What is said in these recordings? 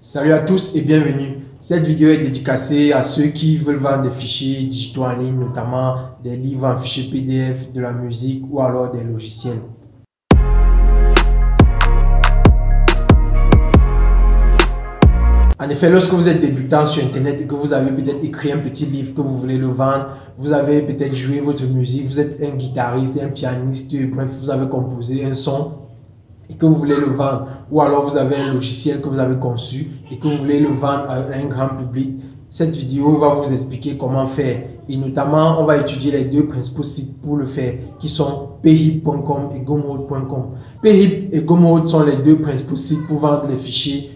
Salut à tous et bienvenue. Cette vidéo est dédicacée à ceux qui veulent vendre des fichiers digitaux en ligne, notamment des livres en fichier PDF, de la musique ou alors des logiciels. En effet, lorsque vous êtes débutant sur Internet et que vous avez peut-être écrit un petit livre que vous voulez le vendre, vous avez peut-être joué votre musique, vous êtes un guitariste, un pianiste, bref, vous avez composé un son et que vous voulez le vendre, ou alors vous avez un logiciel que vous avez conçu et que vous voulez le vendre à un grand public, cette vidéo va vous expliquer comment faire. Et notamment, on va étudier les deux principaux sites pour le faire, qui sont payhip.com et gumroad.com. Payhip et Gumroad sont les deux principaux sites pour vendre les fichiers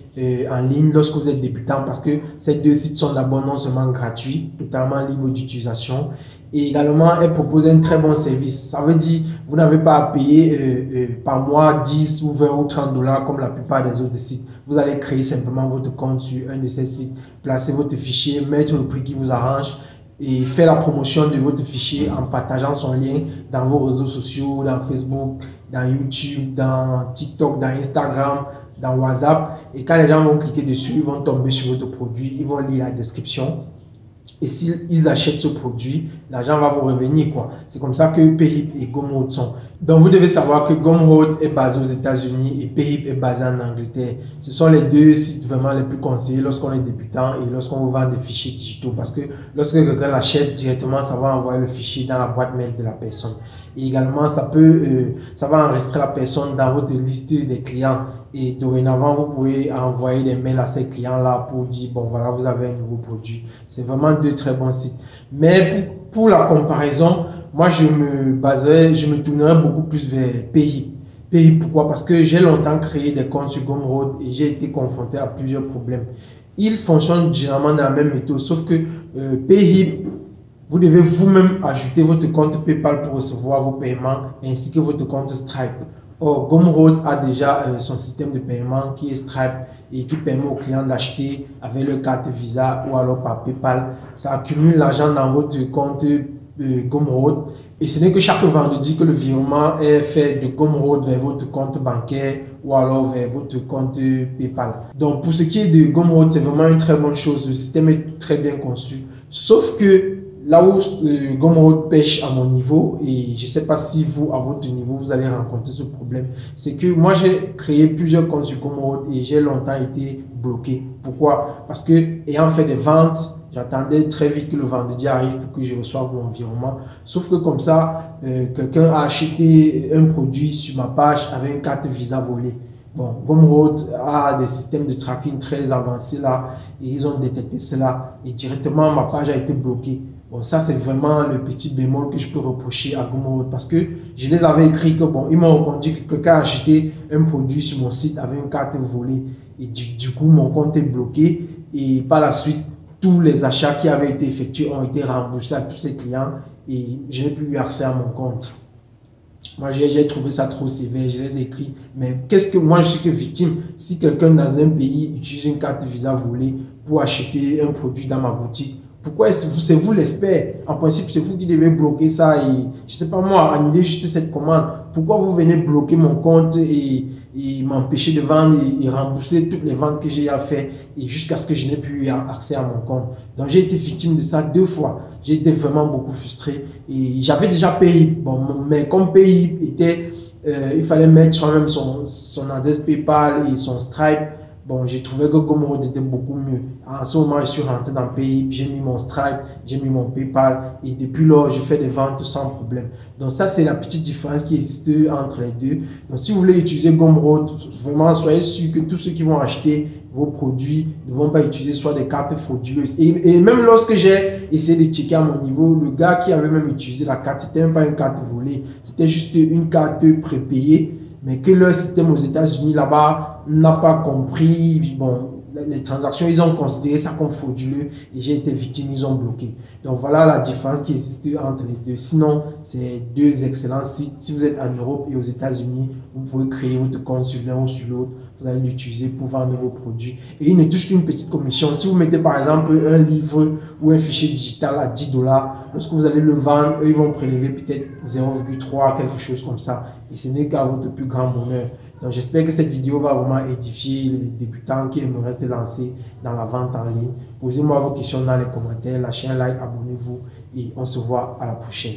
en ligne lorsque vous êtes débutant, parce que ces deux sites sont d'abord non seulement gratuits, totalement libres d'utilisation, et également elles proposent un très bon service. Ça veut dire vous n'avez pas à payer par mois 10 ou 20 ou 30 dollars comme la plupart des autres sites. Vous allez créer simplement votre compte sur un de ces sites, placer votre fichier, mettre le prix qui vous arrange et faire la promotion de votre fichier en partageant son lien dans vos réseaux sociaux, dans Facebook, dans YouTube, dans TikTok, dans Instagram, dans WhatsApp. Et quand les gens vont cliquer dessus, ils vont tomber sur votre produit, ils vont lire la description. Et s'ils achètent ce produit, l'argent va vous revenir, quoi. C'est comme ça que Payhip et Gumroad sont. Donc, vous devez savoir que Gumroad est basé aux États-Unis et Payhip est basé en Angleterre. Ce sont les deux sites vraiment les plus conseillés lorsqu'on est débutant et lorsqu'on vous vend des fichiers digitaux. Parce que lorsque quelqu'un l'achète directement, ça va envoyer le fichier dans la boîte mail de la personne. Et également, ça va enregistrer la personne dans votre liste des clients. Et dorénavant, vous pouvez envoyer des mails à ces clients-là pour dire, bon voilà, vous avez un nouveau produit. C'est vraiment deux très bons sites. Mais pour la comparaison, moi, je me tournerais beaucoup plus vers Payhip. Payhip, pourquoi? Parce que j'ai longtemps créé des comptes sur Gumroad et j'ai été confronté à plusieurs problèmes. Ils fonctionnent généralement dans la même méthode, sauf que Payhip, vous devez vous-même ajouter votre compte PayPal pour recevoir vos paiements ainsi que votre compte Stripe. Or, Gumroad a déjà son système de paiement qui est Stripe et qui permet aux clients d'acheter avec leur carte Visa ou alors par PayPal. Ça accumule l'argent dans votre compte Gumroad et ce n'est que chaque vendredi que le virement est fait de Gumroad vers votre compte bancaire ou alors vers votre compte PayPal. Donc, pour ce qui est de Gumroad, c'est vraiment une très bonne chose. Le système est très bien conçu. Sauf que là où Gumroad pêche à mon niveau, et je ne sais pas si vous, à votre niveau, vous allez rencontrer ce problème, c'est que moi, j'ai créé plusieurs comptes sur Gumroad et j'ai longtemps été bloqué. Pourquoi? Parce que, ayant fait des ventes, j'attendais très vite que le vendredi arrive pour que je reçoive mon virement. Sauf que comme ça, quelqu'un a acheté un produit sur ma page avec une carte Visa volée. Bon, Gumroad a des systèmes de tracking très avancés là et ils ont détecté cela et directement ma page a été bloquée. Bon, ça c'est vraiment le petit bémol que je peux reprocher à Gumroad parce que je les avais écrit que bon, ils m'ont répondu que quelqu'un a acheté un produit sur mon site avec une carte volée et du coup mon compte est bloqué et par la suite tous les achats qui avaient été effectués ont été remboursés à tous ces clients et je n'ai plus eu accès à mon compte. Moi, j'ai trouvé ça trop sévère, je les ai écrits. Mais qu'est-ce que moi, je suis que victime? Si quelqu'un dans un pays utilise une carte Visa volée pour acheter un produit dans ma boutique, pourquoi c'est vous l'expert? En principe, c'est vous qui devez bloquer ça et, je ne sais pas moi, annuler juste cette commande. Pourquoi vous venez bloquer mon compte et m'empêcher de vendre et rembourser toutes les ventes que j'ai à faire et jusqu'à ce que je n'ai plus eu accès à mon compte? Donc, j'ai été victime de ça 2 fois. J'ai été vraiment beaucoup frustré et j'avais déjà payé. Bon, mais comme Payhip était, il fallait mettre soi-même son adresse PayPal et son Stripe. Bon, j'ai trouvé que Gumroad était beaucoup mieux. En ce moment, je suis rentré dans Payhip, j'ai mis mon Stripe, j'ai mis mon PayPal et depuis lors, je fais des ventes sans problème. Donc ça, c'est la petite différence qui existe entre les deux. Donc si vous voulez utiliser Gumroad, vraiment, soyez sûr que tous ceux qui vont acheter vos produits ne vont pas utiliser soit des cartes frauduleuses. Et même lorsque j'ai essayé de checker à mon niveau, le gars qui avait même utilisé la carte, c'était même pas une carte volée, c'était juste une carte prépayée. Mais que leur système aux États-Unis là-bas n'a pas compris. Bon, les transactions, ils ont considéré ça comme frauduleux et j'ai été victime, ils ont bloqué. Donc voilà la différence qui existe entre les deux. Sinon, c'est deux excellents sites. Si vous êtes en Europe et aux États-Unis, vous pouvez créer votre compte sur l'un ou sur l'autre. Vous allez l'utiliser pour vendre vos produits. Et ils ne touchent qu'une petite commission. Si vous mettez par exemple un livre ou un fichier digital à 10 dollars, lorsque vous allez le vendre, eux, ils vont prélever peut-être 0,3, quelque chose comme ça. Et ce n'est qu'à votre plus grand bonheur. Donc j'espère que cette vidéo va vraiment édifier les débutants qui aimeraient se lancer dans la vente en ligne. Posez-moi vos questions dans les commentaires, lâchez un like, abonnez-vous et on se voit à la prochaine.